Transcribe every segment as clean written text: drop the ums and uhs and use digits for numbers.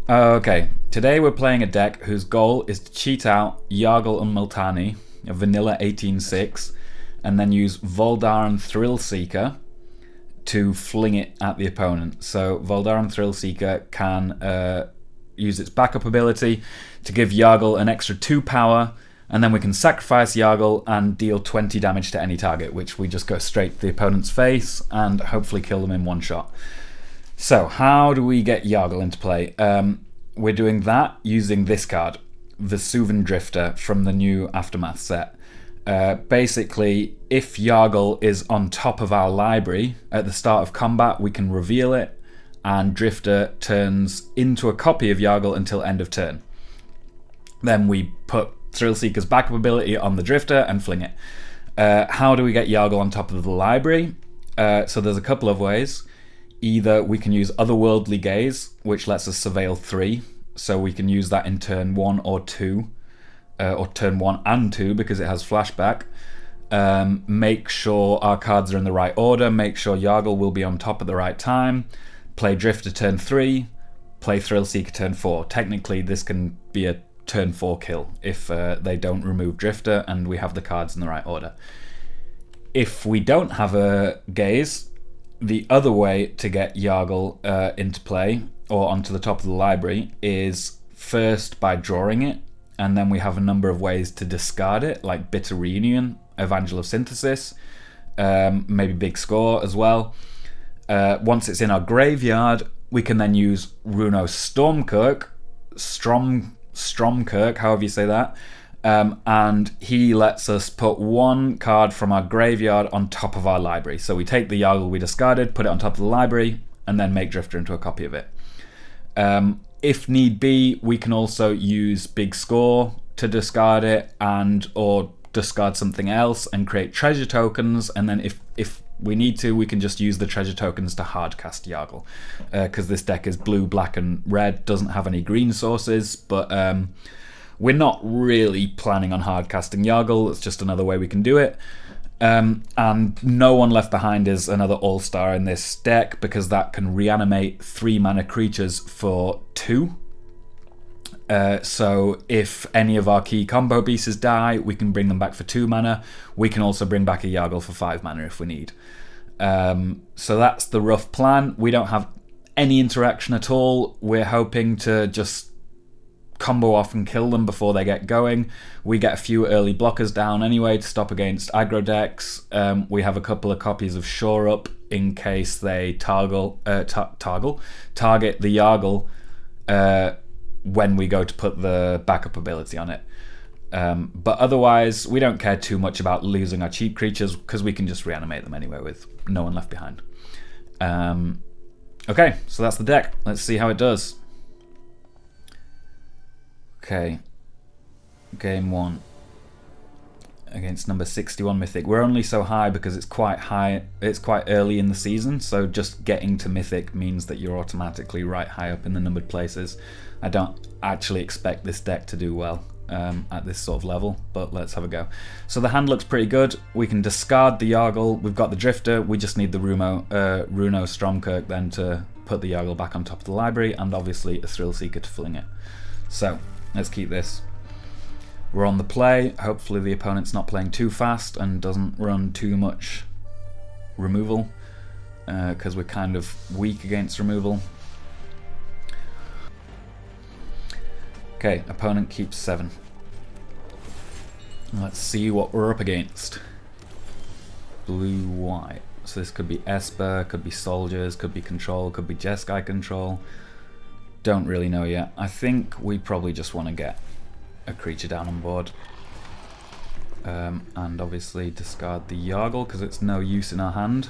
Okay, today we're playing a deck whose goal is to cheat out Yargle Multani, a vanilla 18/6, and then use Voldaren Thrillseeker to fling it at the opponent. So Voldaren Thrillseeker can use its backup ability to give Yargle an extra 2 power, and then we can sacrifice Yargle and deal 20 damage to any target, which we just go straight to the opponent's face and hopefully kill them in one shot. So how do we get Yargle into play? We're doing that using this card, Vesuvan Drifter from the new Aftermath set. Basically, if Yargle is on top of our library at the start of combat, we can reveal it, and Drifter turns into a copy of Yargle until end of turn. Then we put Thrillseeker's backup ability on the Drifter and fling it. How do we get Yargle on top of the library? So there's a couple of ways. Either we can use Otherworldly Gaze, which lets us surveil 3, so we can use that in turn 1 or 2, or turn 1 and 2 because it has flashback. Make sure our cards are in the right order, make sure Yargle will be on top at the right time, play Drifter turn 3, play Thrillseeker turn 4. Technically this can be a turn 4 kill if they don't remove Drifter and we have the cards in the right order. If we don't have a Gaze, the other way to get Yargle into play, or onto the top of the library, is first by drawing it, and then we have a number of ways to discard it, like Bitter Reunion, Evangel of Synthesis, maybe Big Score as well. Once it's in our graveyard, we can then use Runo Stromkirk, Stromkirk, however you say that, and he lets us put one card from our graveyard on top of our library. So we take the Yargle we discarded, put it on top of the library, and then make Drifter into a copy of it. If need be, we can also use Big Score to discard it, or discard something else and create treasure tokens, and then if we need to, we can just use the treasure tokens to hardcast Yargle, because this deck is blue, black and red, doesn't have any green sources, but we're not really planning on hardcasting Yargle. It's just another way we can do it. And No One Left Behind is another all-star in this deck because that can reanimate 3 mana creatures for 2. So if any of our key combo pieces die, we can bring them back for 2 mana. We can also bring back a Yargle for 5 mana if we need. So that's the rough plan. We don't have any interaction at all. We're hoping to just combo off and kill them before they get going. We get a few early blockers down anyway to stop against aggro decks. We have a couple of copies of Shore Up in case they target the Yargle when we go to put the backup ability on it. But otherwise, we don't care too much about losing our cheap creatures because we can just reanimate them anyway with No One Left Behind. Okay, so that's the deck. Let's see how it does. Okay, game 1 against number 61 Mythic. We're only so high because it's quite high. It's quite early in the season, so just getting to Mythic means that you're automatically right high up in the numbered places. I don't actually expect this deck to do well at this sort of level, but let's have a go. So the hand looks pretty good. We can discard the Yargle. We've got the Drifter. We just need the Runo Stromkirk then to put the Yargle back on top of the library, and obviously a Thrillseeker to fling it. So let's keep this. We're on the play. Hopefully the opponent's not playing too fast and doesn't run too much removal, because we're kind of weak against removal. Okay, opponent keeps 7. Let's see what we're up against. Blue-white. So this could be Esper, could be Soldiers, could be Control, could be Jeskai Control. Don't really know yet. I think we probably just want to get a creature down on board. And obviously discard the Yargle because it's no use in our hand.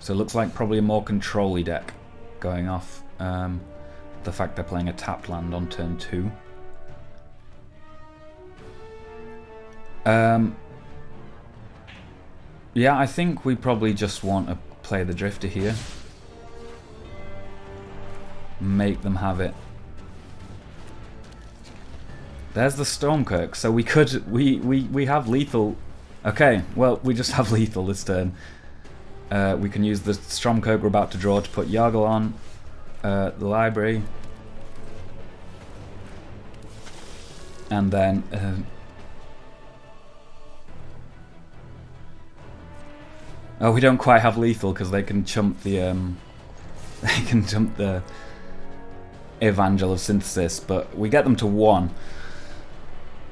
So it looks like probably a more control-y deck going off the fact they're playing a tapped land on turn 2. Yeah, I think we probably just want to play the Drifter here. Make them have it. There's the Stormkirk, so we could we have lethal. Okay, well we just have lethal this turn. We can use the Stromkirk we're about to draw to put Yargle on the library. And then... oh, we don't quite have lethal because they can chump the... they can chump the Evangel of Synthesis, but we get them to 1.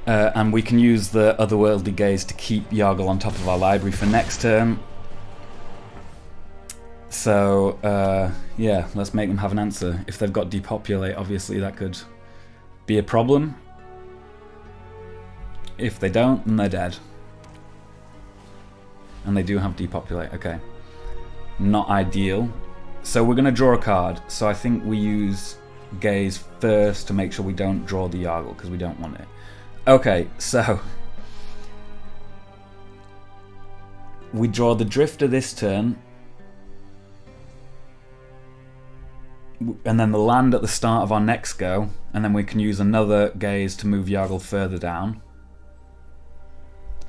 And we can use the Otherworldly Gaze to keep Yargle on top of our library for next turn. So, yeah, let's make them have an answer. If they've got Depopulate, obviously that could be a problem. If they don't, then they're dead. And they do have Depopulate, okay. Not ideal. So we're going to draw a card. So I think we use Gaze first to make sure we don't draw the Yargle, because we don't want it. Okay, so... we draw the Drifter this turn. And then the land at the start of our next go. And then we can use another Gaze to move Yargle further down.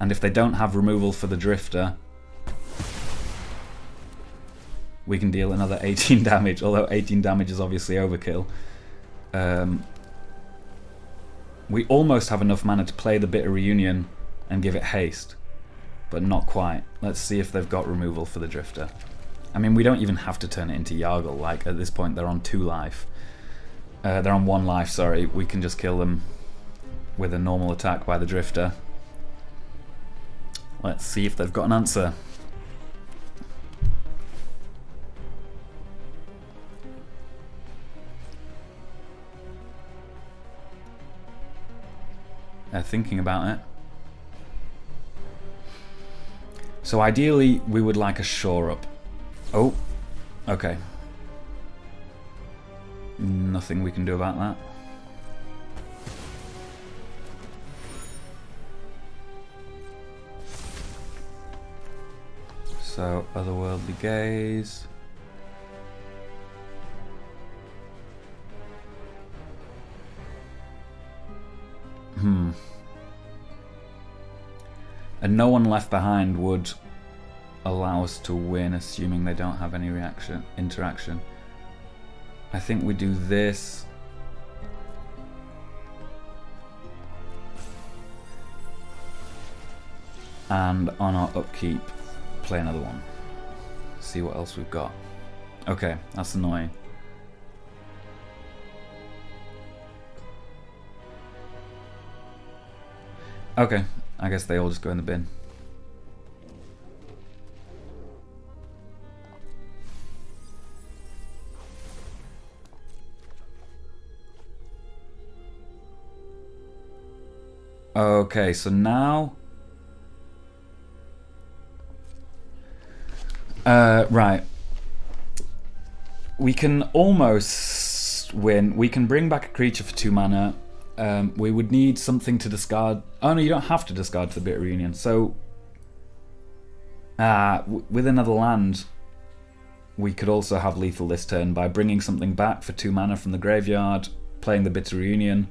And if they don't have removal for the Drifter, we can deal another 18 damage, although 18 damage is obviously overkill. We almost have enough mana to play the Bitter Reunion and give it haste, but not quite. Let's see if they've got removal for the Drifter. I mean, we don't even have to turn it into Yargle, like at this point they're on 2 life. They're on 1 life, sorry. We can just kill them with a normal attack by the Drifter. Let's see if they've got an answer. They're thinking about it. So ideally, we would like a shore up. Oh, okay. Nothing we can do about that. So, Otherworldly Gaze. And no one left behind would allow us to win, assuming they don't have any interaction. I think we do this. And on our upkeep, play another one. See what else we've got. Okay, that's annoying. Okay, I guess they all just go in the bin. Okay, so now... right. We can almost win. We can bring back a creature for 2 mana. We would need something to discard. Oh no, you don't have to discard for the Bitter Reunion. So, with another land, we could also have lethal this turn by bringing something back for 2 mana from the graveyard, playing the Bitter Reunion,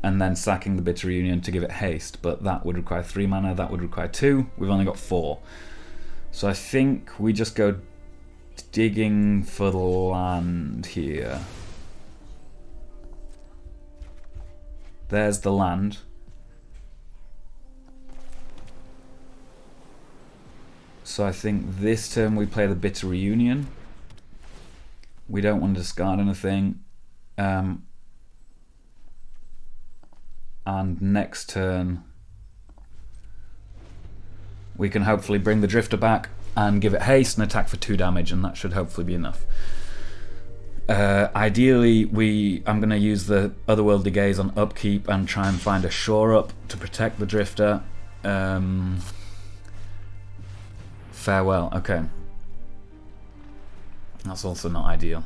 and then sacking the Bitter Reunion to give it haste. But that would require 3 mana, that would require 2. We've only got 4. So I think we just go digging for the land here. There's the land. So I think this turn we play the Bitter Reunion. We don't want to discard anything. And next turn we can hopefully bring the Drifter back and give it haste and attack for 2 damage, and that should hopefully be enough. Ideally, I'm going to use the Otherworldly Gaze on upkeep and try and find a shore up to protect the Drifter. Farewell, okay. That's also not ideal.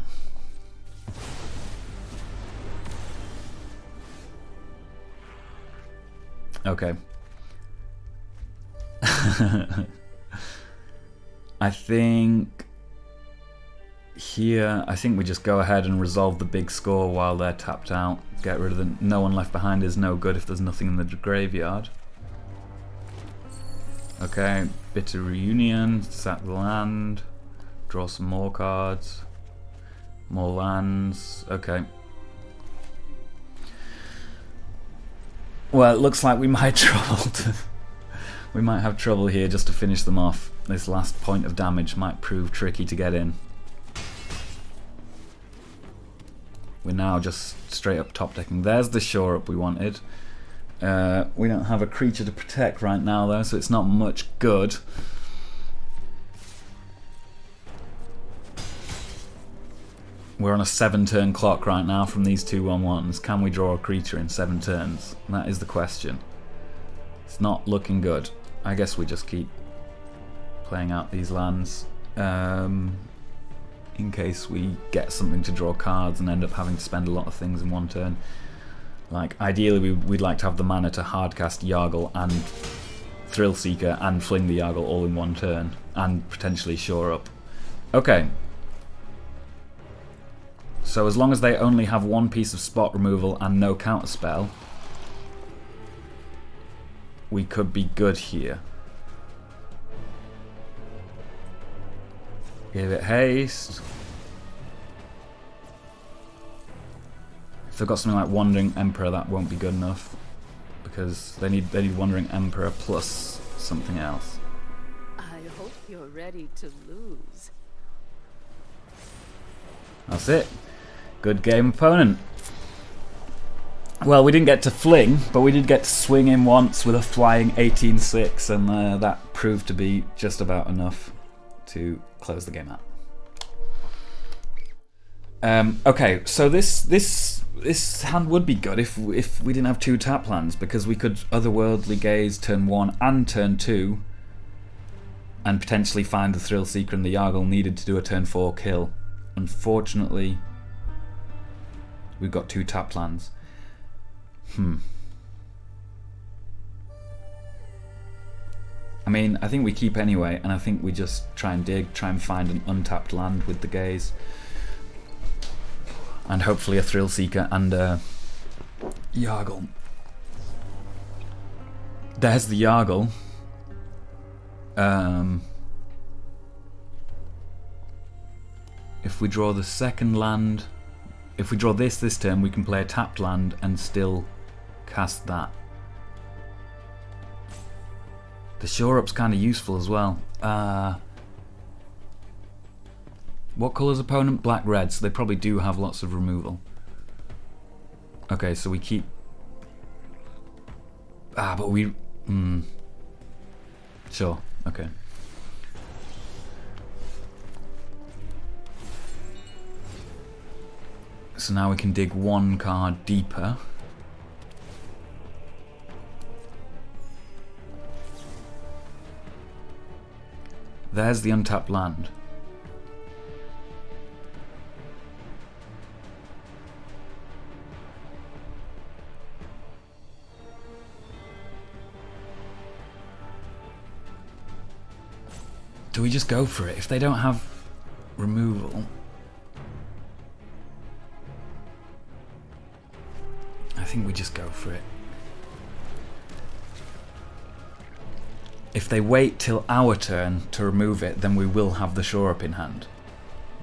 Okay. I think here, I think we just go ahead and resolve the big score while they're tapped out. Get rid of the no one left behind is no good if there's nothing in the graveyard. Okay, Bitter Reunion, sack the land, draw some more cards, more lands, okay. Well, it looks like we might we might have trouble here just to finish them off. This last point of damage might prove tricky to get in. We're now just straight up top decking. There's the shore up we wanted. We don't have a creature to protect right now though, so it's not much good. We're on a 7-turn clock right now from these 2/1/1s. Can we draw a creature in 7 turns? That is the question. It's not looking good. I guess we just keep playing out these lands in case we get something to draw cards and end up having to spend a lot of things in 1 turn. Like, ideally we'd like to have the mana to hardcast Yargle and Thrillseeker and Fling the Yargle all in 1 turn, and potentially shore up. Okay. So as long as they only have 1 piece of spot removal and no counterspell, we could be good here. Give it haste. If they've got something like Wandering Emperor, that won't be good enough, because they need Wandering Emperor plus something else. I hope you're ready to lose. That's it. Good game, opponent. Well, we didn't get to fling, but we did get to swing in once with a flying 18-6, and that proved to be just about enough to close the game out. Okay, so this hand would be good if we didn't have 2 tap lands, because we could Otherworldly Gaze turn 1 and turn 2, and potentially find the Thrillseeker and the Yargle needed to do a turn 4 kill. Unfortunately, we've got 2 tap lands. I mean, I think we keep anyway, and I think we just try and dig, try and find an untapped land with the Gaze. And hopefully a Thrillseeker and a Yargle. There's the Yargle. If we draw the second land, if we draw this turn, we can play a tapped land and still cast that. The shore up's kind of useful as well. What colour's opponent? Black, red, so they probably do have lots of removal. Okay, so we keep... but we... Sure, okay. So now we can dig 1 card deeper. There's the untapped land. Do we just go for it? If they don't have removal, I think we just go for it. If they wait till our turn to remove it, then we will have the shore up in hand.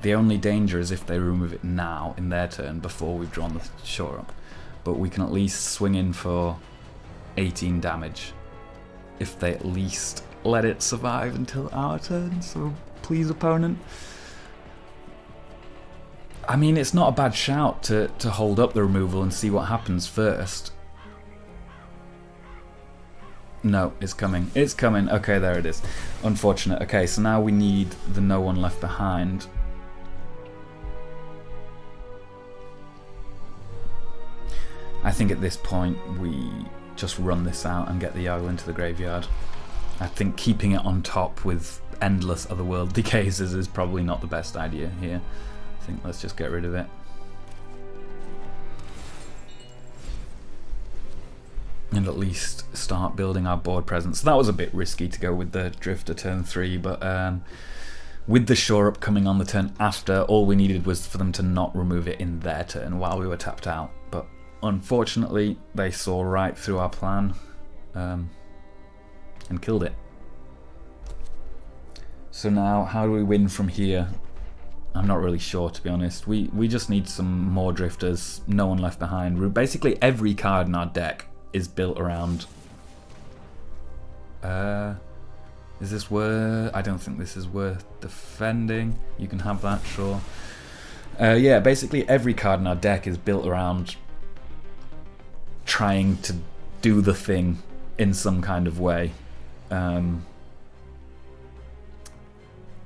The only danger is if they remove it now in their turn before we've drawn the shore up. But we can at least swing in for 18 damage if they at least let it survive until our turn. So please, opponent. I mean, it's not a bad shout to hold up the removal and see what happens first. No, it's coming. It's coming. Okay, there it is. Unfortunate. Okay, so now we need the No One Left Behind. I think at this point we just run this out and get the Yargle into the graveyard. I think keeping it on top with endless Otherworldly Gazes is probably not the best idea here. I think let's just get rid of it. And at least start building our board presence. That was a bit risky to go with the Drifter turn 3, but with the shore up coming on the turn after, all we needed was for them to not remove it in their turn while we were tapped out. But unfortunately, they saw right through our plan and killed it. So now, how do we win from here? I'm not really sure, to be honest. We just need some more drifters, no one left behind. Basically, every card in our deck is built around... is this worth... I don't think this is worth defending. You can have that, sure. Yeah, basically every card in our deck is built around trying to do the thing in some kind of way.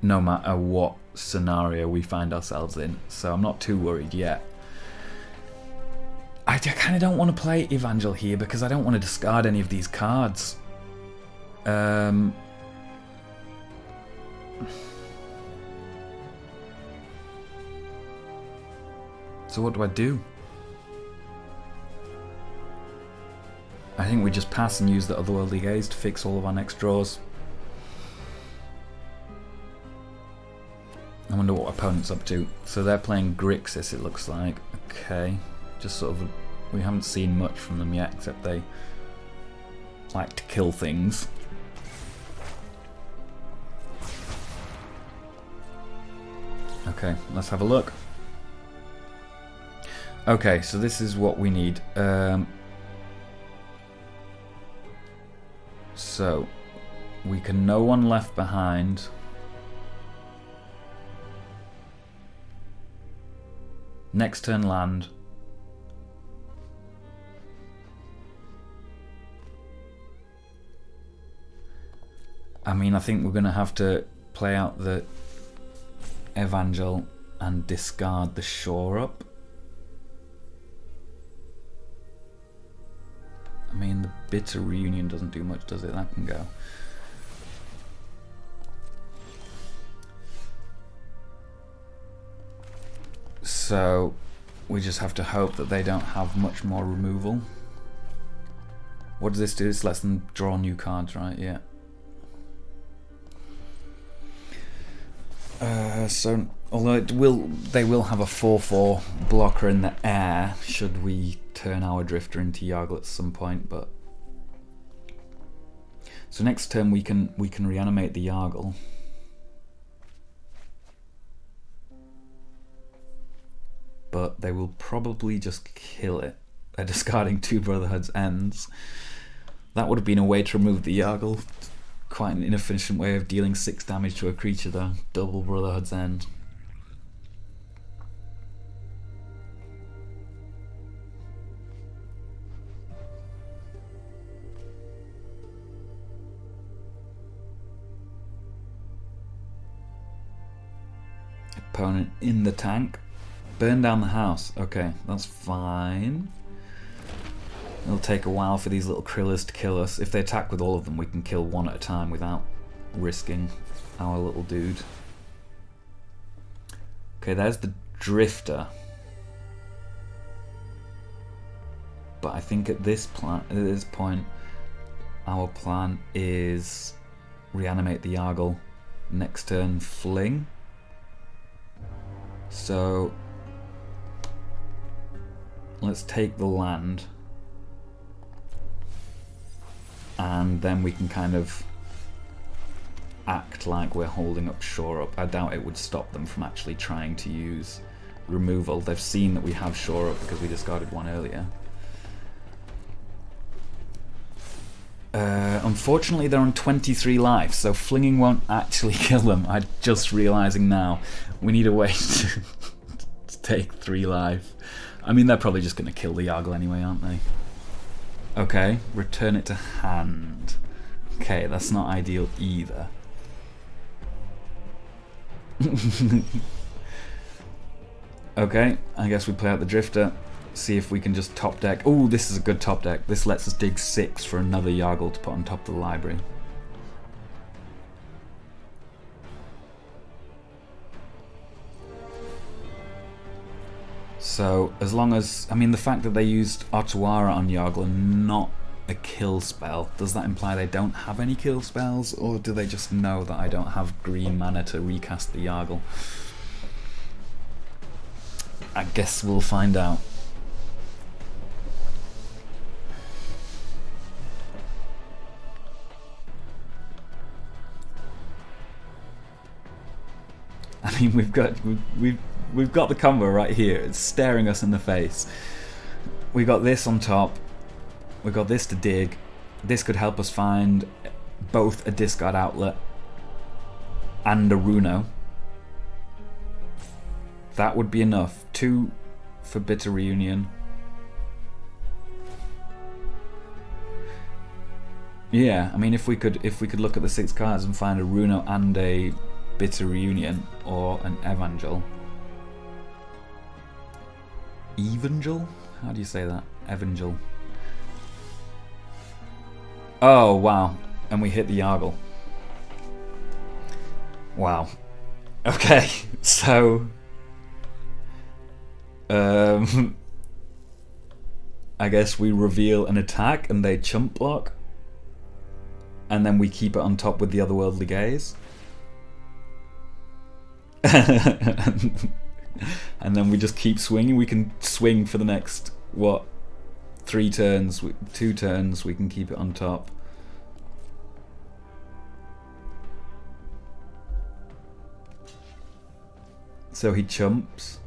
No matter what scenario we find ourselves in. So I'm not too worried yet. I kind of don't want to play Evangel here because I don't want to discard any of these cards. So what do I do? I think we just pass and use the Otherworldly Gaze to fix all of our next draws. I wonder what opponent's up to. So they're playing Grixis, it looks like. Okay. Just sort of... We haven't seen much from them yet, except they like to kill things. Okay, let's have a look. Okay, so this is what we need. So, we can no one left behind. Next turn land. I mean, I think we're going to have to play out the Evangel and discard the Shore Up. I mean, the Bitter Reunion doesn't do much, does it? That can go. So, we just have to hope that they don't have much more removal. What does this do? This lets them draw new cards, right? Yeah. So, although they will have a 4/4 blocker in the air should we turn our Drifter into Yargle at some point. But so next turn we can reanimate the Yargle. But they will probably just kill it. They're discarding 2 Brotherhood's Ends. That would have been a way to remove the Yargle. Quite an inefficient way of dealing 6 damage to a creature though. Double Brotherhood's End. Opponent in the tank. Burn down the house. Okay, that's fine. It'll take a while for these little Krillers to kill us. If they attack with all of them, we can kill one at a time without risking our little dude. Okay, there's the Drifter. But I think at this point, our plan is reanimate the Yargle. Next turn, Fling. So let's take the land. And then we can kind of act like we're holding up Shore Up. I doubt it would stop them from actually trying to use removal. They've seen that we have Shore Up because we discarded one earlier. Unfortunately, they're on 23 life, so flinging won't actually kill them. I'm just realising now. We need a way to take 3 life. I mean, they're probably just going to kill the Yargle anyway, aren't they? Okay, return it to hand. Okay, that's not ideal either. Okay, I guess we play out the Drifter. See if we can just top deck. Oh, this is a good top deck. This lets us dig 6 for another Yargle to put on top of the library. So, as long as... I mean, the fact that they used Otawara on Yargle and not a kill spell, does that imply they don't have any kill spells? Or do they just know that I don't have green mana to recast the Yargle? I guess we'll find out. mean, we've got the combo right here. It's staring us in the face. We got this on top. We got this to dig. This could help us find both a discard outlet and a Runo. That would be enough. 2 for Bitter Reunion. Yeah, I mean, if we could look at the 6 cards and find a Runo and a Bitter Reunion or an Evangel. Evangel? How do you say that? Evangel. Oh wow! And we hit the Yargle. Wow. Okay, so I guess we reveal an attack and they chump block. And then we keep it on top with the Otherworldly Gaze. And then we just keep swinging. We can swing for the next, what, 3 turns, 2 turns, we can keep it on top. So he chumps.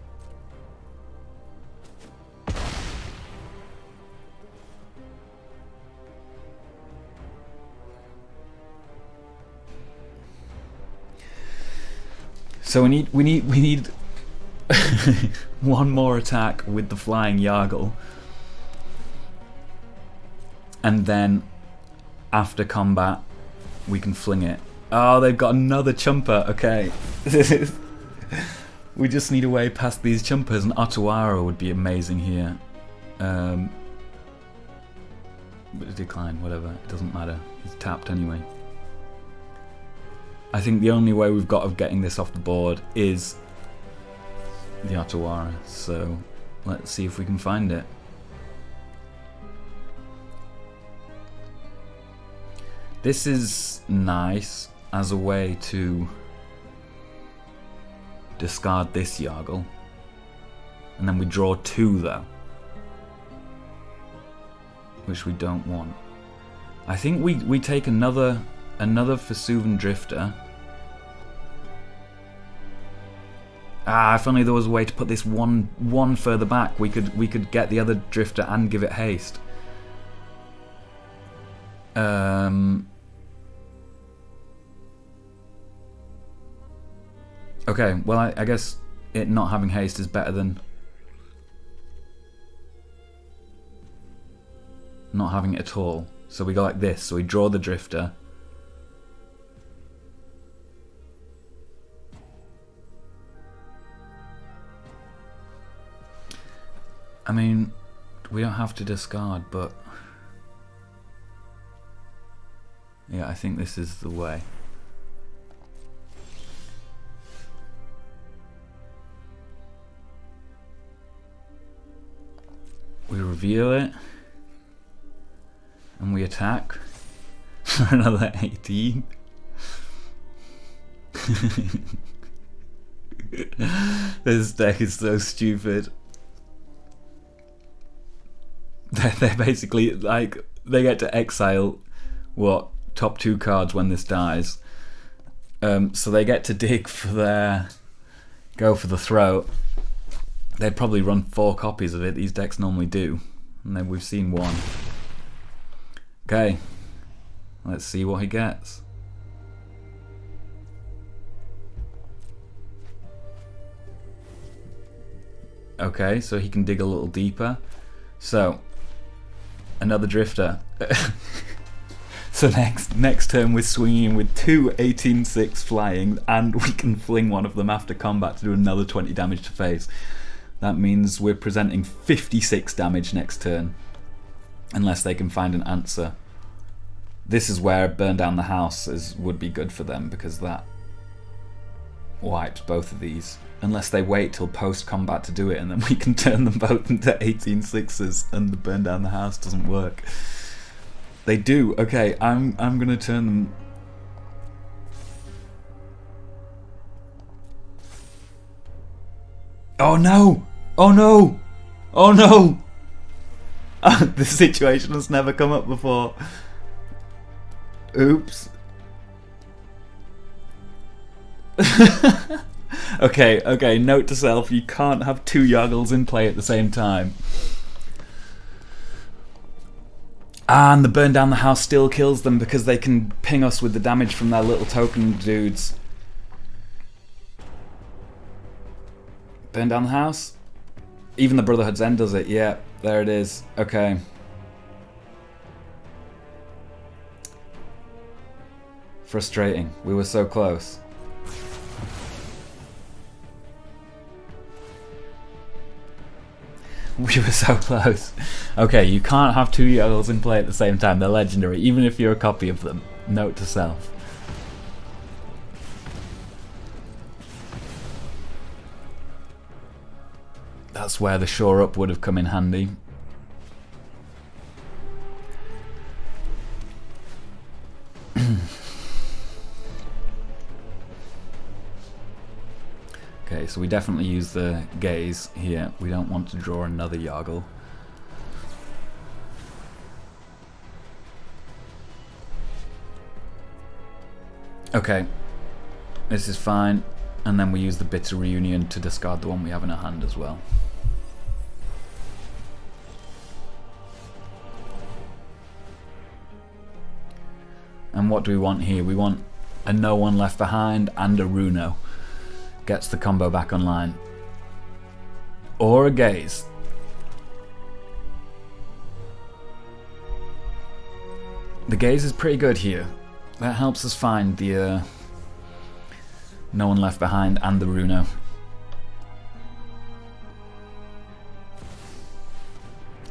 So we need one more attack with the flying Yargle, and then after combat we can fling it. Oh, they've got another chumper. Okay, we just need a way past these chumpers, and Otawara would be amazing here. But decline, whatever. It doesn't matter. He's tapped anyway. I think the only way we've got of getting this off the board is the Otawara, so let's see if we can find it. This is nice as a way to discard this Yargle, and then we draw 2 though, which we don't want. I think we take another Vesuvan Drifter. If only there was a way to put this one further back, we could get the other Drifter and give it haste. Okay, well I guess it not having haste is better than not having it at all. So we go like this, so we draw the Drifter. I mean, we don't have to discard, but yeah, I think this is the way. We reveal it, and we attack for another 18. This deck is so stupid. They're basically like, they get to exile what, top 2 cards when this dies. So they get to dig for their, go for the throat. They'd probably run 4 copies of it. These decks normally do, and then we've seen 1. Okay, let's see what he gets. Okay, so he can dig a little deeper. So another Drifter. So next turn we're swinging with 2 18/6 flying, and we can fling one of them after combat to do another 20 damage to face. That means we're presenting 56 damage next turn, unless they can find an answer. This is where Burn Down the House would be good for them, because that wipes both of these. Unless they wait till post-combat to do it, and then we can turn them both into 18/6s, and the Burn Down the House doesn't work. They do. Okay, I'm gonna turn them. Oh no! Oh no! Oh no! This situation has never come up before. Oops. Okay, note to self, you can't have 2 Yargles in play at the same time. And the burn down the house still kills them because they can ping us with the damage from their little token dudes. Burn down the house? Even the Brotherhood's End does it, yeah, there it is. Okay. Frustrating. We were so close. We were so close. Okay, you can't have 2 Yargles in play at the same time. They're legendary, even if you're a copy of them. Note to self. That's where the shore up would have come in handy. Okay, so we definitely use the gaze here. We don't want to draw another Yargle. Okay, this is fine. And then we use the Bitter Reunion to discard the one we have in our hand as well. And what do we want here? We want a No One Left Behind and a Runo. Gets the combo back online. Or a gaze. The gaze is pretty good here. That helps us find the No One Left Behind and the Runo.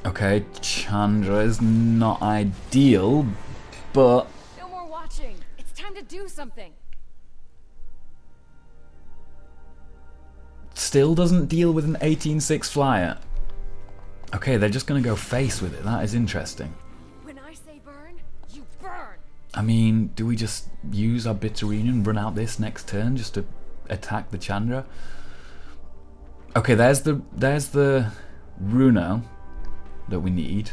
Okay, Chandra is not ideal, but... No more watching. It's time to do something. Still doesn't deal with an 18/6 flyer. Okay, they're just going to go face with it. That is interesting. When I say burn, you burn. I mean, do we just use our Bitter Reunion and run out this next turn just to attack the Chandra? Okay, there's the Runo that we need.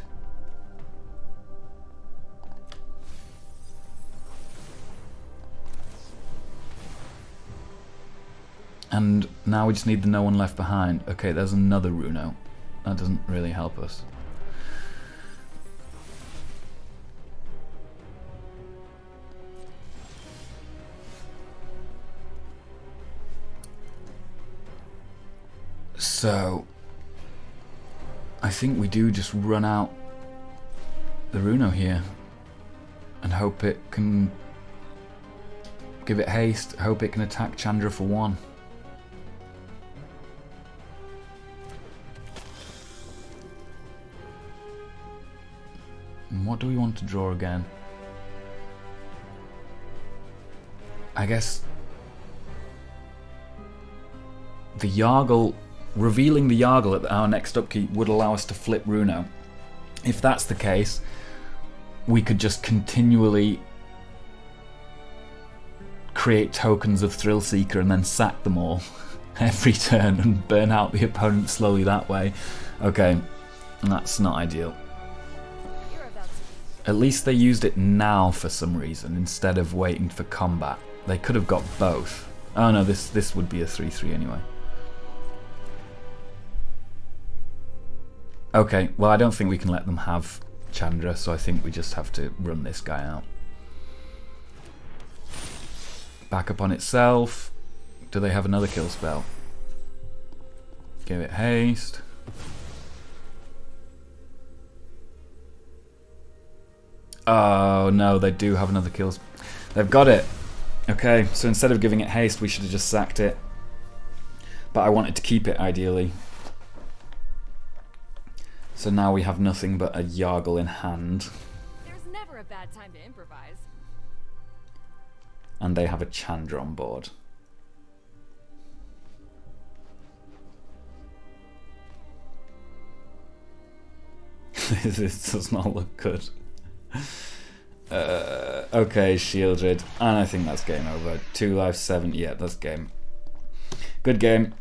And now we just need the No One Left Behind. Okay, there's another Runo. That doesn't really help us. So, I think we do just run out the Runo here and hope it can give it haste, hope it can attack Chandra for 1. And what do we want to draw again? I guess the Yargle, revealing the Yargle at our next upkeep would allow us to flip Runo. If that's the case, we could just continually create tokens of Thrillseeker and then sack them all every turn and burn out the opponent slowly that way. Okay, that's not ideal. At least they used it now for some reason instead of waiting for combat. They could have got both. Oh no, this would be a 3/3 anyway. Okay, well I don't think we can let them have Chandra, so I think we just have to run this guy out. Back up on itself. Do they have another kill spell? Give it haste. Oh no, they do have another kill. They've got it. Okay, so instead of giving it haste, we should have just sacked it. But I wanted to keep it ideally. So now we have nothing but a Yargle in hand. There's never a bad time to improvise. And they have a Chandra on board. This does not look good. Okay, Shieldred. And I think that's game over. 2 life, 7. Yeah, that's game. Good game.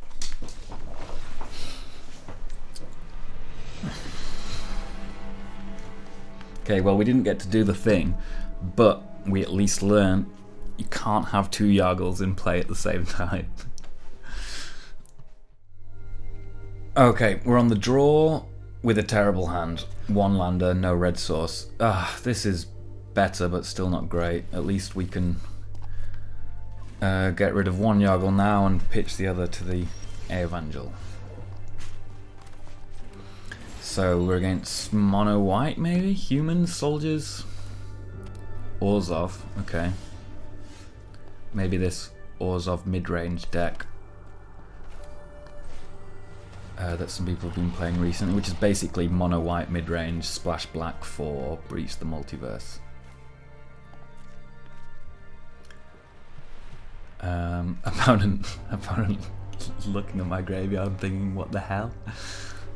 Okay, well we didn't get to do the thing, but we at least learned you can't have 2 Yargles in play at the same time. Okay, we're on the draw with a terrible hand. One lander, no red source. This is better, but still not great. At least we can get rid of one Yargle now and pitch the other to the Evangel. So we're against mono white, maybe? Humans, soldiers? Orzhov, okay. Maybe this Orzhov mid-range deck that some people have been playing recently, which is basically mono white mid-range, splash black for Breach the Multiverse. Opponent looking at my graveyard thinking, what the hell?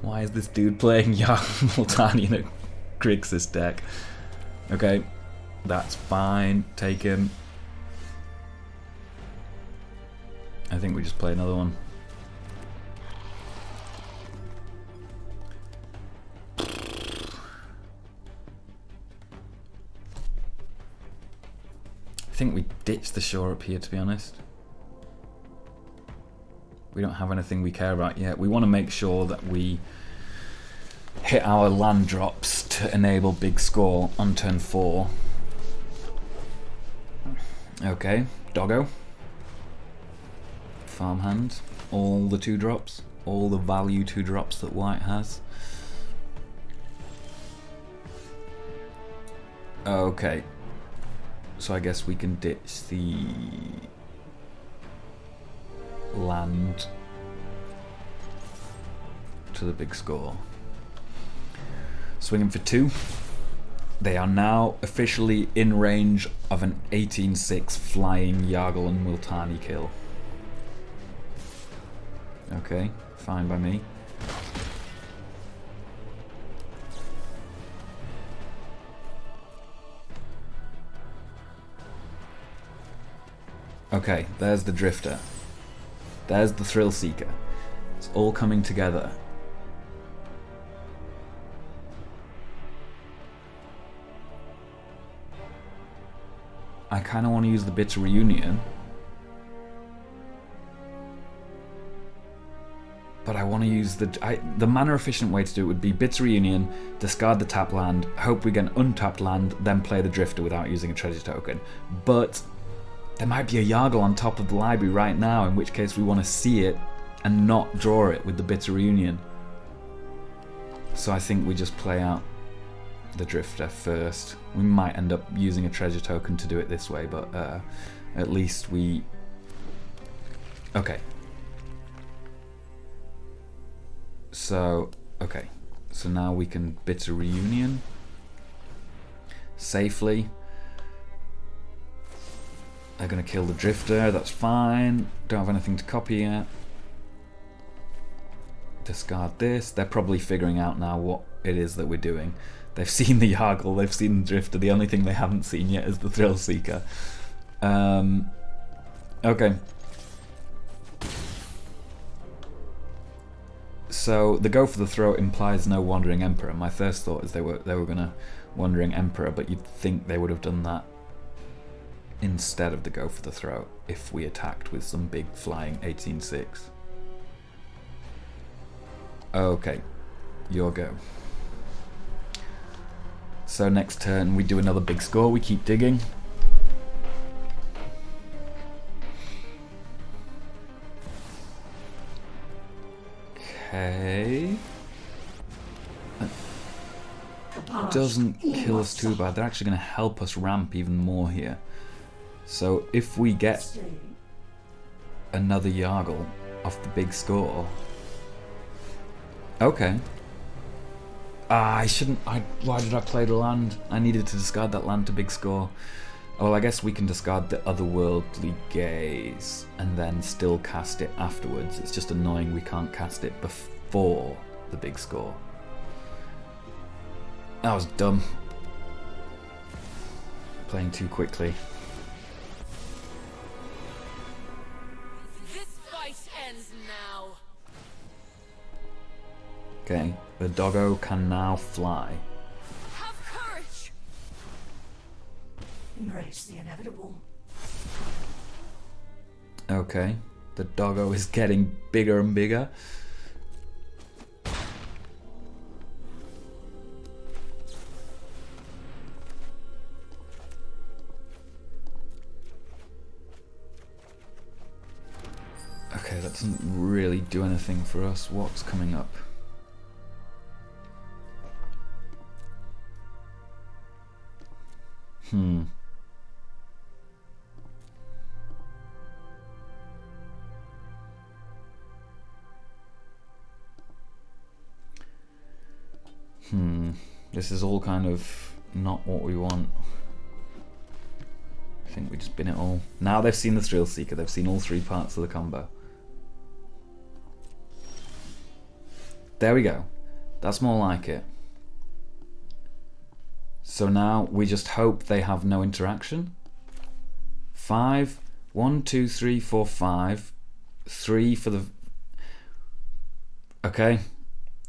Why is this dude playing Yargle Multani in a Grixis deck? Okay, that's fine. Take him. I think we just play another one. I think we ditched the shore up here, to be honest. We don't have anything we care about yet. We want to make sure that we hit our land drops to enable big score on turn 4. Okay, doggo. Farmhand. All the 2-drops. All the value 2-drops that white has. Okay. So I guess we can ditch the land to the big score. Swinging for 2. They are now officially in range of an 18-6 flying Yargle and Multani kill. Okay, fine by me. Okay, there's the Drifter. There's the Thrillseeker. It's all coming together. I kind of want to use the Bitter Reunion. But I want to use the mana efficient way to do it would be Bitter Reunion, discard the tap land, hope we get an untapped land, then play the Drifter without using a treasure token. But there might be a Yargle on top of the library right now, in which case we want to see it and not draw it with the Bitter Reunion. So I think we just play out the Drifter first. We might end up using a treasure token to do it this way, but at least we... Okay. So, okay. So now we can Bitter Reunion safely. They're going to kill the Drifter, that's fine. Don't have anything to copy yet. Discard this. They're probably figuring out now what it is that we're doing. They've seen the Yargle, they've seen the Drifter. The only thing they haven't seen yet is the Thrillseeker. Okay. So the go for the throat implies no Wandering Emperor. My first thought is they were gonna Wandering Emperor, but you'd think they would have done that instead of the go for the throat if we attacked with some big flying 18-6. Okay, your go. So next turn we do another big score, we keep digging. Okay. That doesn't kill us too bad. They're actually going to help us ramp even more here. So if we get another Yargle off the big score... Okay. I shouldn't... Why did I play the land? I needed to discard that land to big score. Oh, well, I guess we can discard the Otherworldly Gaze and then still cast it afterwards. It's just annoying we can't cast it before the big score. That was dumb. Playing too quickly. This fight ends now. Okay, the doggo can now fly. Have courage. Embrace the inevitable. Okay, the doggo is getting bigger and bigger. Okay, that doesn't really do anything for us. What's coming up? This is all kind of not what we want. I think we just bin it all. Now they've seen the Thrillseeker, they've seen all three parts of the combo. There we go. That's more like it. So now we just hope they have no interaction. 5, 1, 2, 3, 4, 5. 3 for the... Okay.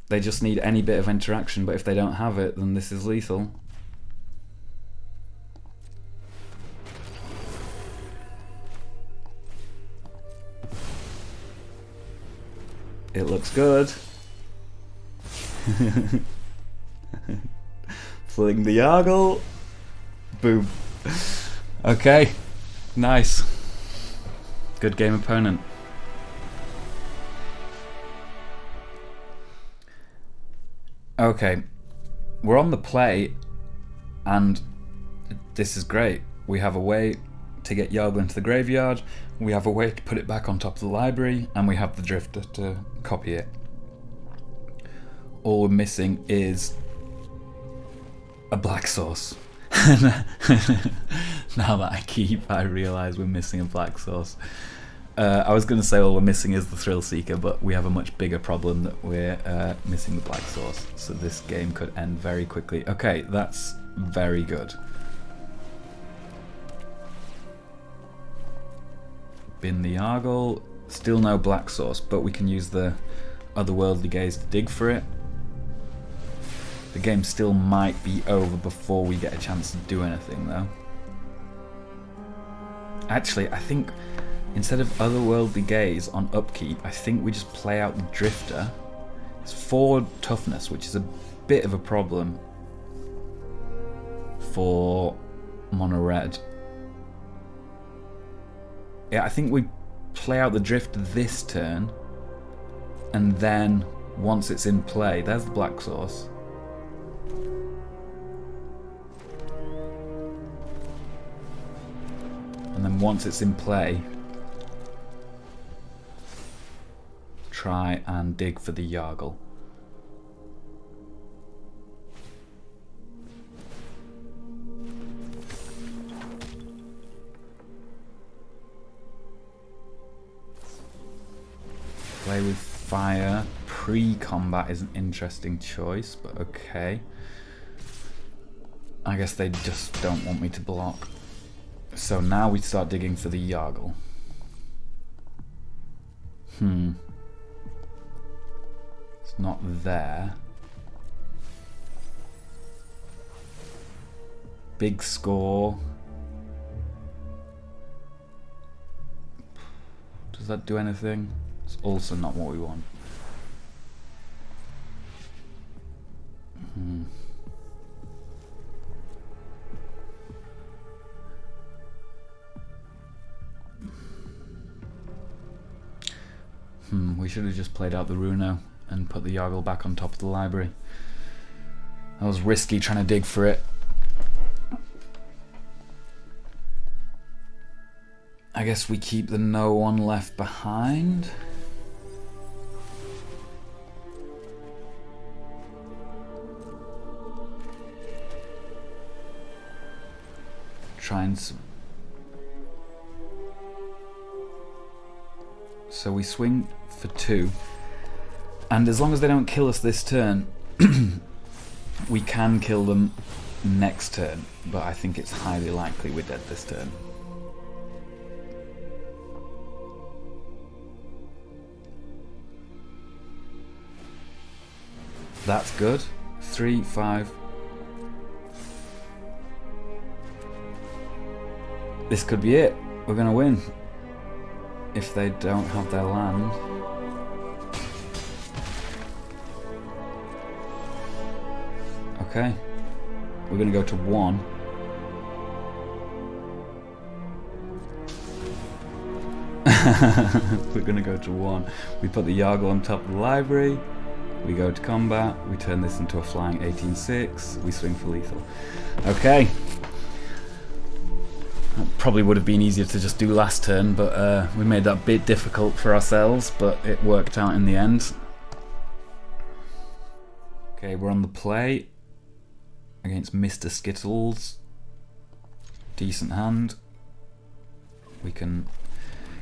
They just need any bit of interaction, but if they don't have it, then this is lethal. It looks good. Fling the Yargle. Boom. Okay. Nice. Good game opponent. Okay. We're on the play, and this is great. We have a way to get Yargle into the graveyard, we have a way to put it back on top of the library, and we have the Drifter to copy it. All we're missing is a black source. Now that I realise we're missing a black source. I was going to say all we're missing is the Thrillseeker, but we have a much bigger problem that we're missing the black source. So this game could end very quickly. Okay, that's very good. Bin the Yargle. Still no black source, but we can use the Otherworldly Gaze to dig for it. The game still might be over before we get a chance to do anything, though. Actually, I think instead of Otherworldly Gaze on upkeep, I think we just play out the Drifter. It's 4 toughness, which is a bit of a problem for mono red. Yeah, I think we play out the Drifter this turn, and then once it's in play, there's the black source. And then once it's in play, try and dig for the Yargle. Play with fire. Pre-combat is an interesting choice, but okay. I guess they just don't want me to block. So now we start digging for the Yargle. It's not there. Big score. Does that do anything? It's also not what we want. We should have just played out the Runo and put the Yargle back on top of the library. That was risky trying to dig for it. I guess we keep the no one left behind. Try and... So we swing for 2. And as long as they don't kill us this turn, we can kill them next turn. But I think it's highly likely we're dead this turn. That's good. 3, 5. This could be it. We're gonna win. If they don't have their land. Okay. We're gonna go to 1. We're going to go to 1. We put the Yargle on top of the library. We go to combat. We turn this into a flying 18/6. We swing for lethal. Okay. That probably would have been easier to just do last turn, but we made that a bit difficult for ourselves, but it worked out in the end. Okay, we're on the play against Mr. Skittles. Decent hand. We can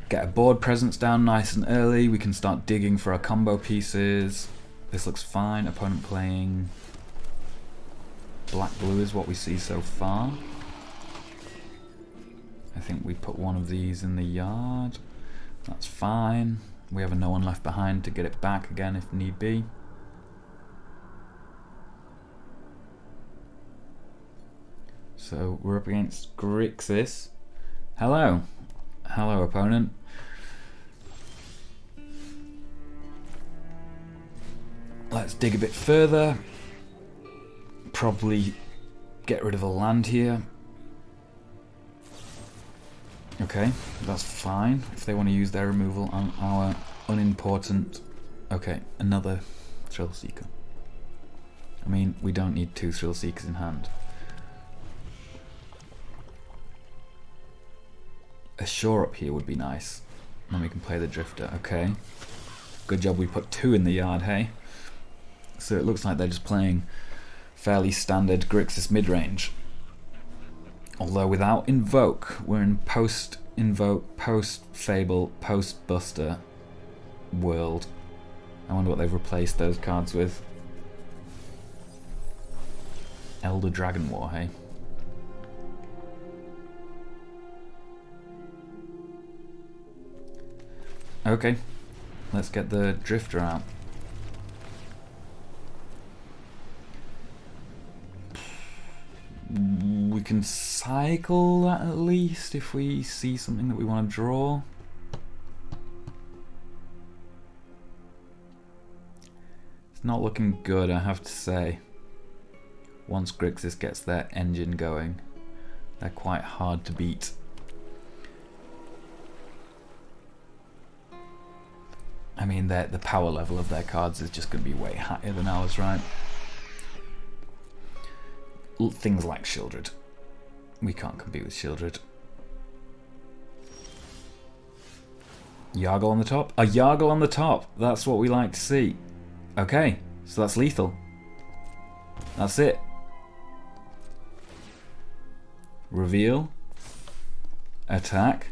get a board presence down nice and early. We can start digging for our combo pieces. This looks fine. Opponent playing black-blue is what we see so far. I think we put one of these in the yard. That's fine. We have a no one left behind to get it back again if need be. So we're up against Grixis. Hello. Hello, opponent. Let's dig a bit further. Probably get rid of a land here. Okay, that's fine. If they want to use their removal on our unimportant... Okay, another Thrillseeker. I mean, we don't need 2 Thrillseekers in hand. A shore up here would be nice. Then we can play the Drifter. Okay. Good job we put 2 in the yard, hey? So it looks like they're just playing fairly standard Grixis mid-range. Although without Invoke, we're in post-Invoke, post-Fable, post-Buster world. I wonder what they've replaced those cards with. Elder Dragon War, hey? Okay, let's get the Drifter out. We can cycle that at least if we see something that we want to draw. It's not looking good, I have to say. Once Grixis gets their engine going, they're quite hard to beat. I mean, the power level of their cards is just going to be way higher than ours, right? Things like Shieldred. We can't compete with Shieldred. Yargle on the top? A Yargle on the top! That's what we like to see. Okay, so that's lethal. That's it. Reveal. Attack.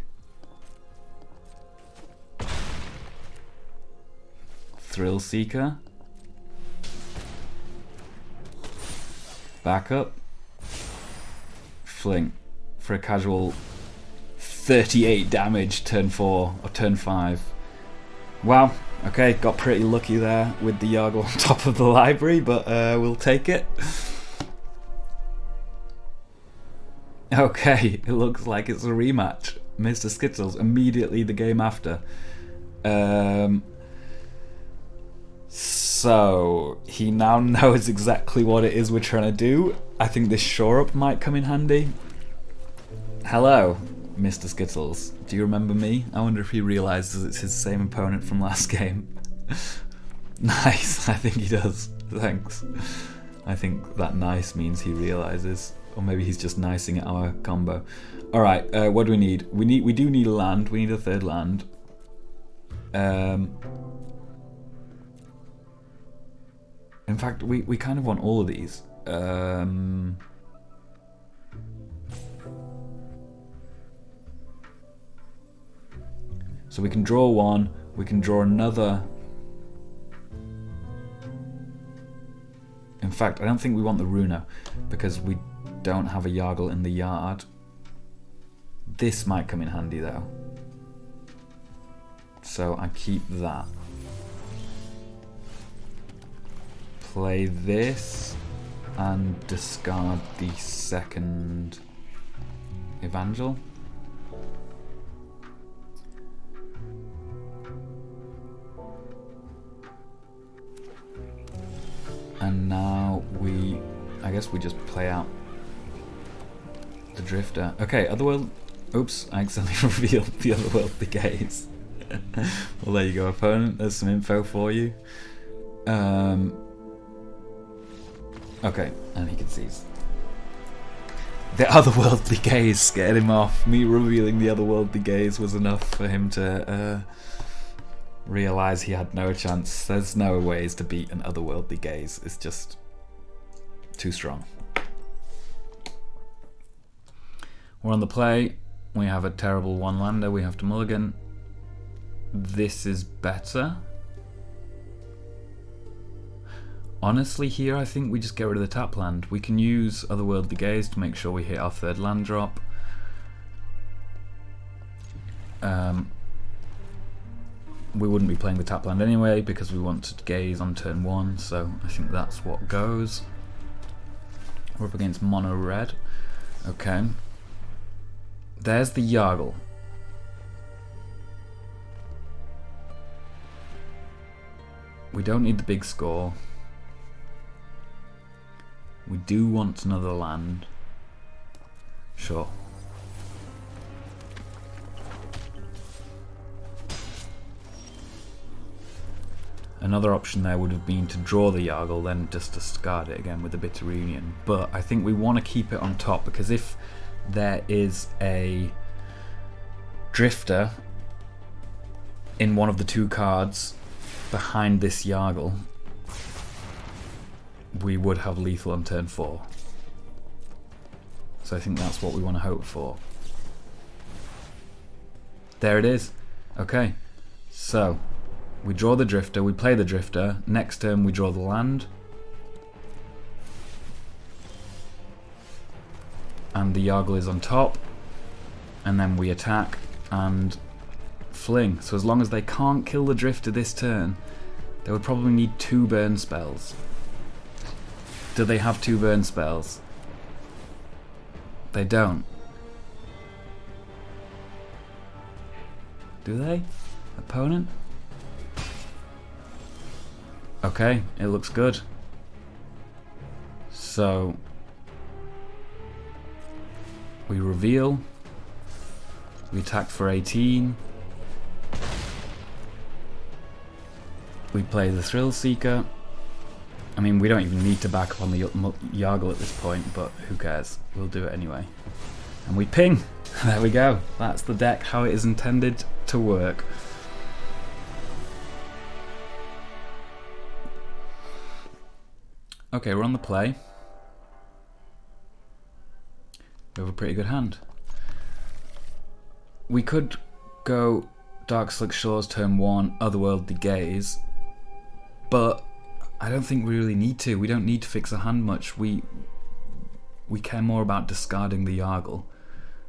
Thrillseeker. Backup. Fling. For a casual 38 damage turn 4 or turn 5. Wow. Okay, got pretty lucky there with the Yargle on top of the library, but we'll take it. Okay, it looks like it's a rematch. Mr. Skittles immediately the game after. So he now knows exactly what it is we're trying to do. I think this shore up might come in handy. Hello, Mr. Skittles. Do you remember me? I wonder if he realizes it's his same opponent from last game. Nice, I think he does. Thanks. I think that nice means he realizes. Or maybe he's just nicing at our combo. Alright, what do we need? We do need a land. We need a third land. In fact, we kind of want all of these. So we can draw one, we can draw another. In fact, I don't think we want the Runo, because we don't have a Yargle in the yard. This might come in handy though. So I keep that. Play this and discard the second Evangel. And now I guess we just play out the Drifter. Okay, Oops, I accidentally revealed the Otherworldly Gaze. Well, there you go, opponent. There's some info for you. Okay, and he can seize. The Otherworldly Gaze scared him off. Me revealing the Otherworldly Gaze was enough for him to realise he had no chance. There's no ways to beat an Otherworldly Gaze. It's just too strong. We're on the play. We have a terrible one-lander. We have to mulligan. This is better. Honestly, here I think we just get rid of the tap land. We can use Otherworldly Gaze to make sure we hit our third land drop. We wouldn't be playing the tap land anyway because we want to gaze on turn 1, so I think that's what goes. We're up against mono red. Okay. There's the Yargle. We don't need the big score. We do want another land. Sure. Another option there would have been to draw the Yargle, then just discard it again with a Bitter Reunion. But I think we want to keep it on top, because if there is a Drifter in one of the two cards behind this Yargle, we would have lethal on turn 4. So I think that's what we want to hope for. There it is. Okay, so we draw the Drifter, we play the Drifter, next turn we draw the land, and the Yargle is on top, and then we attack and fling. So as long as they can't kill the Drifter this turn, they would probably need 2 burn spells. Do they have 2 burn spells? They don't. Do they? Opponent? Okay, it looks good. So we reveal. We attack for 18. We play the Thrillseeker. I mean, we don't even need to back up on the Yargle at this point, but who cares? We'll do it anyway. And we ping! There we go. That's the deck, how it is intended to work. Okay, we're on the play. We have a pretty good hand. We could go Darkslick Shores turn 1, Otherworldly Gaze, but I don't think we really need to. We don't need to fix a hand much. We care more about discarding the Yargle.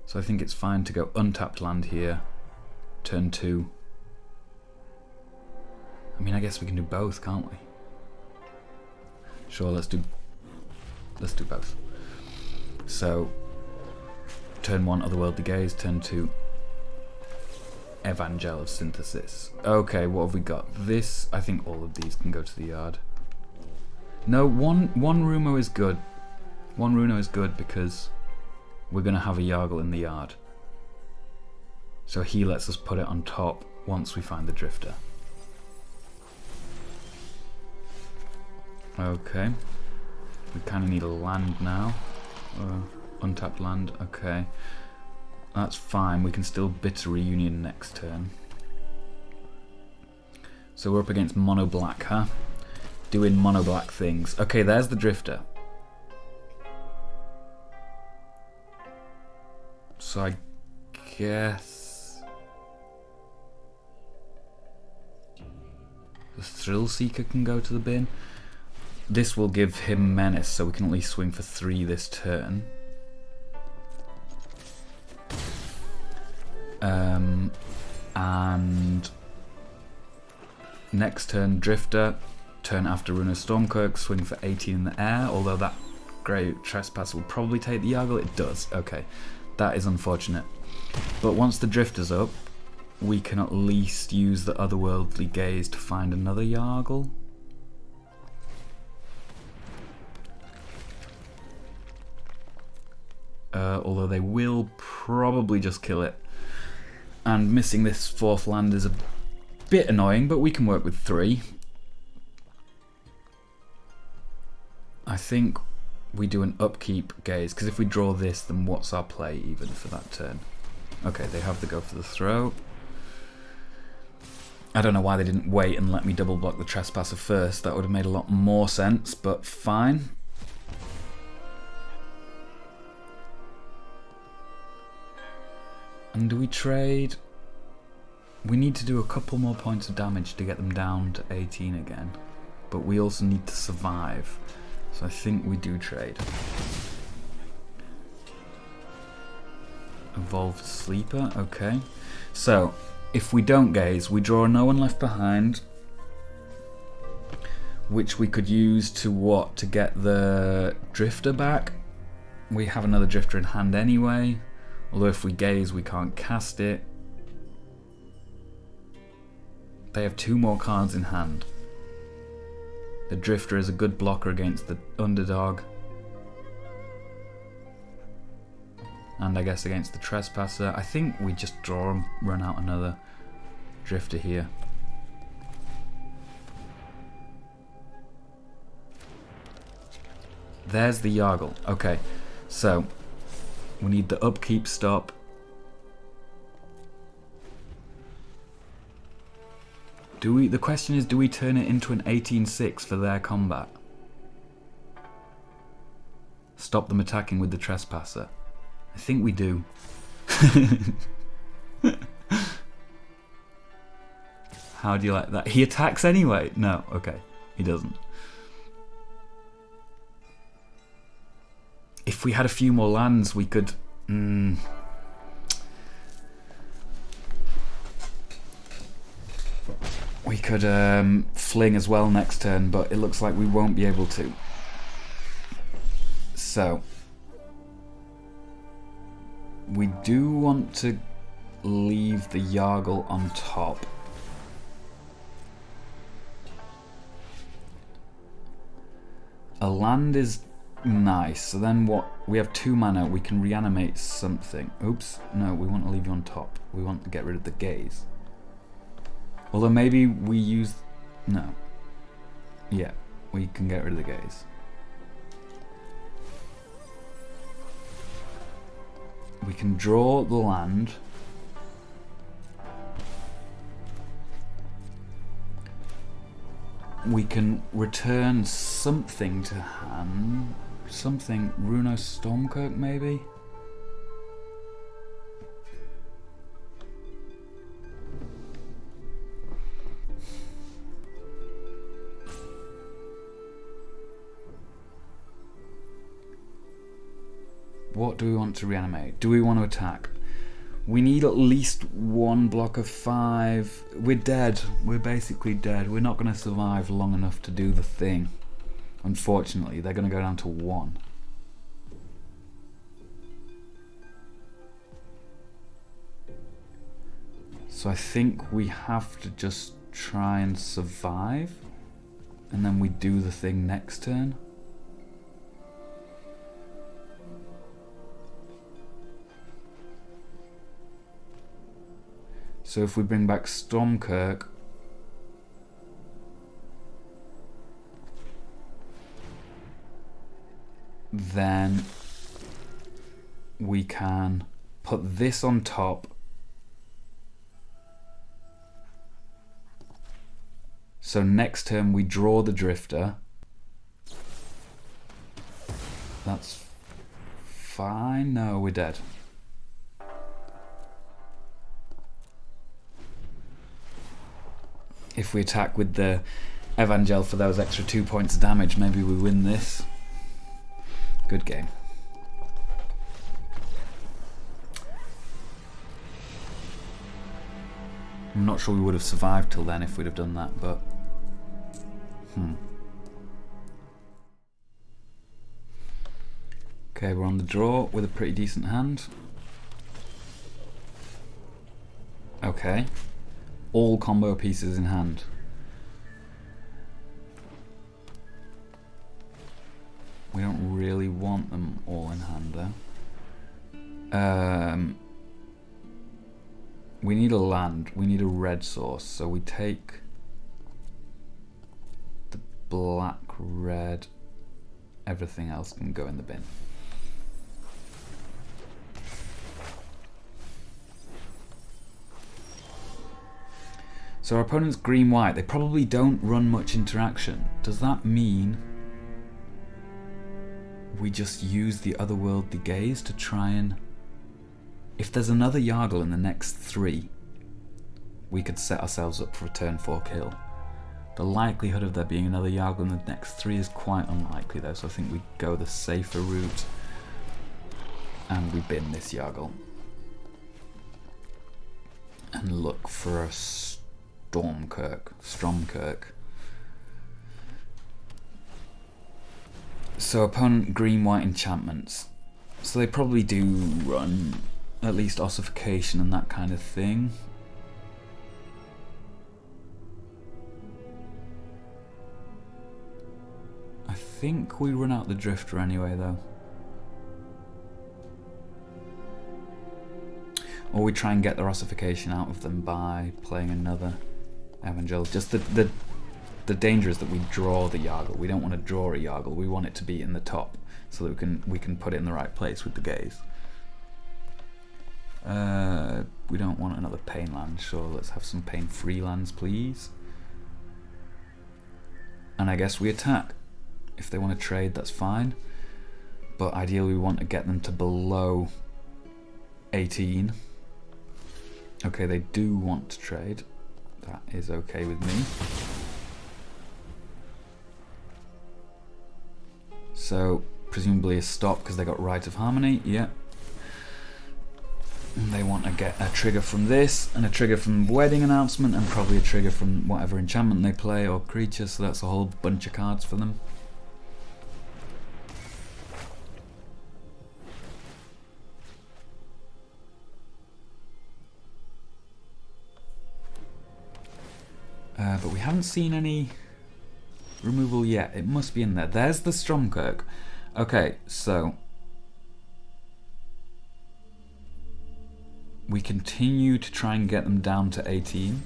So I think it's fine to go untapped land here, turn 2. I mean, I guess we can do both, can't we? Sure, let's do both. So turn 1, Otherworldly Gaze, turn 2, Evangel of Synthesis. Okay, what have we got? This, I think all of these can go to the yard. No, one Rumo is good. One Runo is good because we're going to have a Yargle in the yard. So he lets us put it on top once we find the Drifter. Okay. We kind of need a land now. Untapped land, okay. That's fine, we can still Bitter Reunion next turn. So we're up against mono black, huh? Doing mono black things. Okay, there's the Drifter. So I guess the Thrillseeker can go to the bin. This will give him menace, so we can at least swing for 3 this turn. And next turn, Drifter. Turn after Runo Stromkirk, swing for 18 in the air. Although that Great Trespass will probably take the Yargle. It does. Okay, that is unfortunate. But once the Drifter's up, we can at least use the Otherworldly Gaze to find another Yargle. although they will probably just kill it. And missing this 4th land is a bit annoying, but we can work with 3. I think we do an upkeep gaze, because if we draw this, then what's our play even for that turn? Okay, they have to go for the throw. I don't know why they didn't wait and let me double block the Trespasser first. That would have made a lot more sense, but fine. And do we trade? We need to do a couple more points of damage to get them down to 18 again. But we also need to survive. So I think we do trade. Evolved Sleeper, okay. So, if we don't gaze, we draw No One Left Behind, which we could use to what? To get the Drifter back. We have another Drifter in hand anyway, although if we gaze we can't cast it. They have 2 more cards in hand. The Drifter is a good blocker against the underdog. And I guess against the Trespasser. I think we just draw and run out another Drifter here. There's the Yargle. Okay, so we need the upkeep stop. The question is, do we turn it into an 18-6 for their combat? Stop them attacking with the Trespasser. I think we do. How do you like that? He attacks anyway? No, okay. He doesn't. If we had a few more lands, we could... We could fling as well next turn, but it looks like we won't be able to. So... we do want to leave the Yargle on top. A land is nice, so then what? We have 2 mana, we can reanimate something. Oops, no, we want to leave you on top. We want to get rid of the gaze. Although maybe we use... no. Yeah, we can get rid of the gaze. We can draw the land. We can return something to hand. Something, Runo Stromkirk maybe? What do we want to reanimate? Do we want to attack? We need at least 1 block of 5. We're dead. We're basically dead. We're not going to survive long enough to do the thing. Unfortunately, they're going to go down to 1. So I think we have to just try and survive. And then we do the thing next turn. So if we bring back Stromkirk, then we can put this on top. So next turn we draw the Drifter. That's fine. No, we're dead. If we attack with the Evangel for those extra 2 points of damage, maybe we win this. Good game. I'm not sure we would have survived till then if we'd have done that, but... Okay, we're on the draw with a pretty decent hand. Okay. All combo pieces in hand. We don't really want them all in hand though. We need a land. We need a red source. So we take the black, red. Everything else can go in the bin. So our opponent's green-white. They probably don't run much interaction. Does that mean we just use the Otherworldly Gaze to try and... If there's another Yargle in the next 3, we could set ourselves up for a turn 4 kill. The likelihood of there being another Yargle in the next 3 is quite unlikely though, so I think we go the safer route and we bin this Yargle. And look for a Stromkirk. So opponent green-white enchantments. So they probably do run at least ossification and that kind of thing. I think we run out the Drifter anyway though. Or we try and get the ossification out of them by playing another Evangel. Just the danger is that we draw the Yargle. We don't want to draw a Yargle. We want it to be in the top so that we can put it in the right place with the Gaze. We don't want another pain land. Sure, let's have some pain-free lands, please. And I guess we attack. If they want to trade, that's fine. But ideally we want to get them to below 18. Okay, they do want to trade. That is okay with me. So, presumably a stop because they got Rite of Harmony, yeah. And they want to get a trigger from this, and a trigger from Wedding Announcement, and probably a trigger from whatever enchantment they play or creature, so that's a whole bunch of cards for them. But we haven't seen any removal yet. It must be in there. There's the Stromkirk. Okay, so we continue to try and get them down to 18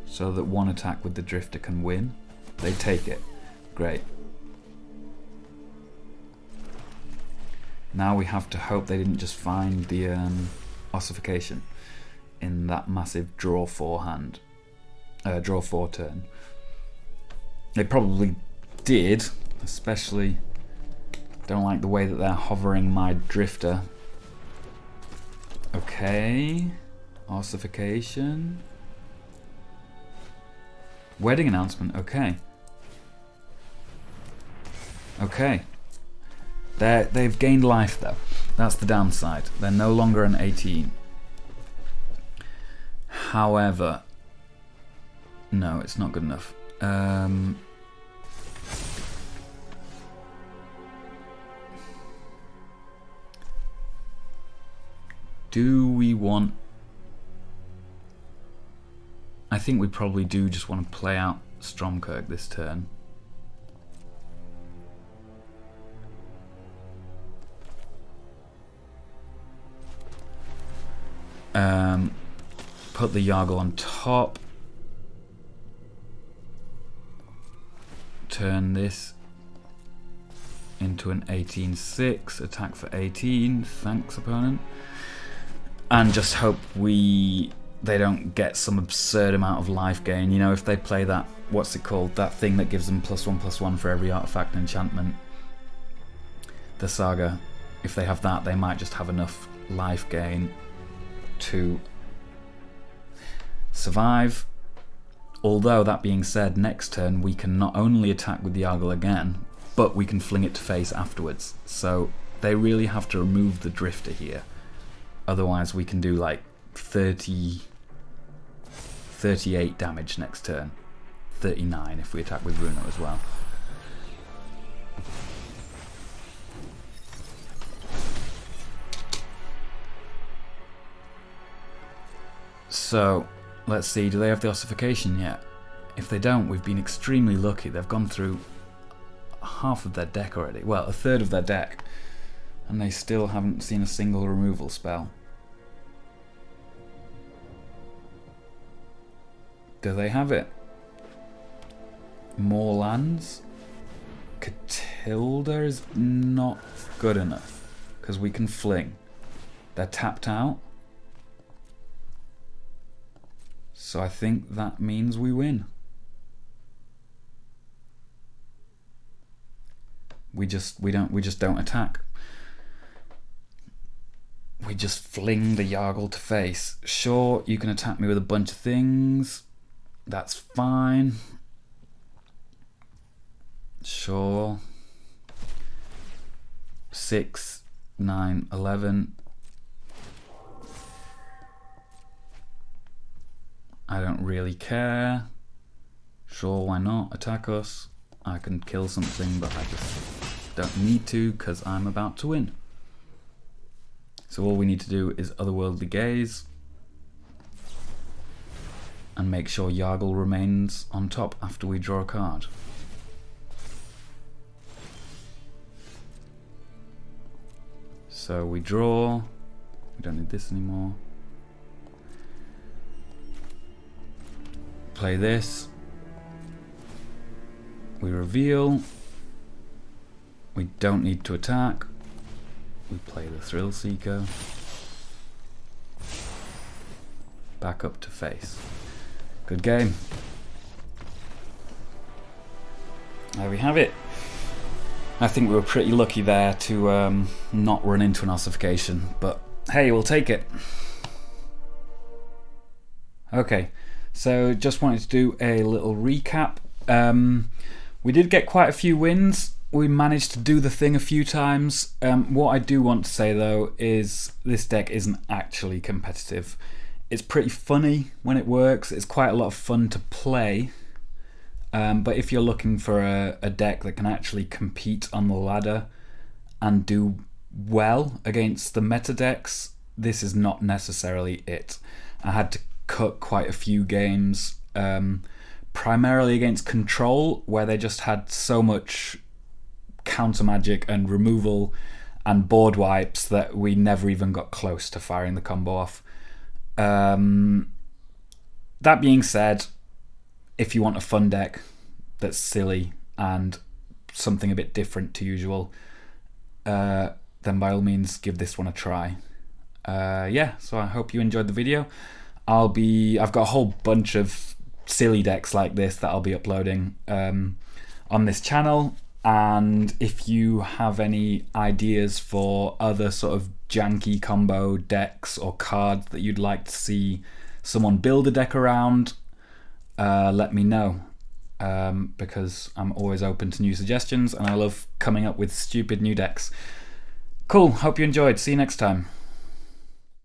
so that one attack with the Drifter can win. They take it. Great. Now we have to hope they didn't just find the ossification in that massive draw 4 hand. Draw 4 turn. They probably did, especially don't like the way that they're hovering my Drifter. Okay, ossification. Wedding Announcement, okay. Okay. They've gained life though. That's the downside. They're no longer an 18. However, no, it's not good enough. Do we want... I think we probably do just want to play out Stromkirk this turn. Put the Yargle on top. Turn this into an 18-6. Attack for 18. Thanks, opponent. And just hope they don't get some absurd amount of life gain. You know, if they play that, what's it called? That thing that gives them +1/+1 for every artifact and enchantment. The Saga. If they have that, they might just have enough life gain to survive. Although, that being said, next turn we can not only attack with the Yargle again, but we can fling it to face afterwards. So they really have to remove the Drifter here. Otherwise we can do like 38 damage next turn. 39 if we attack with Runo as well. So, let's see, do they have the ossification yet? If they don't, we've been extremely lucky. They've gone through half of their deck already. Well, a third of their deck. And they still haven't seen a single removal spell. Do they have it? More lands? Catilda is not good enough, because we can fling. They're tapped out. So I think that means we win. We just don't attack. We just fling the Yargle to face. Sure, you can attack me with a bunch of things. That's fine. Sure. 6, 9, 11. I don't really care. Sure, why not? Attack us. I can kill something, but I just don't need to because I'm about to win. So all we need to do is Otherworldly Gaze and make sure Yargle remains on top after we draw a card. So we draw. We don't need this anymore. Play this. We reveal. We don't need to attack. We play the Thrillseeker. Back up to face. Good game. There we have it. I think we were pretty lucky there to not run into an ossification, but hey, we'll take it. Okay, so just wanted to do a little recap. We did get quite a few wins. We managed to do the thing a few times. What I do want to say though is this deck isn't actually competitive. It's pretty funny when it works. It's quite a lot of fun to play. But if you're looking for a deck that can actually compete on the ladder and do well against the meta decks, this is not necessarily it. I had to cut quite a few games, primarily against Control, where they just had so much counter magic and removal and board wipes that we never even got close to firing the combo off. That being said, if you want a fun deck that's silly and something a bit different to usual, then by all means give this one a try. Yeah, so I hope you enjoyed the video. I've got a whole bunch of silly decks like this that I'll be uploading on this channel, and if you have any ideas for other sort of janky combo decks or cards that you'd like to see someone build a deck around, let me know, because I'm always open to new suggestions and I love coming up with stupid new decks. Cool, hope you enjoyed. See you next time.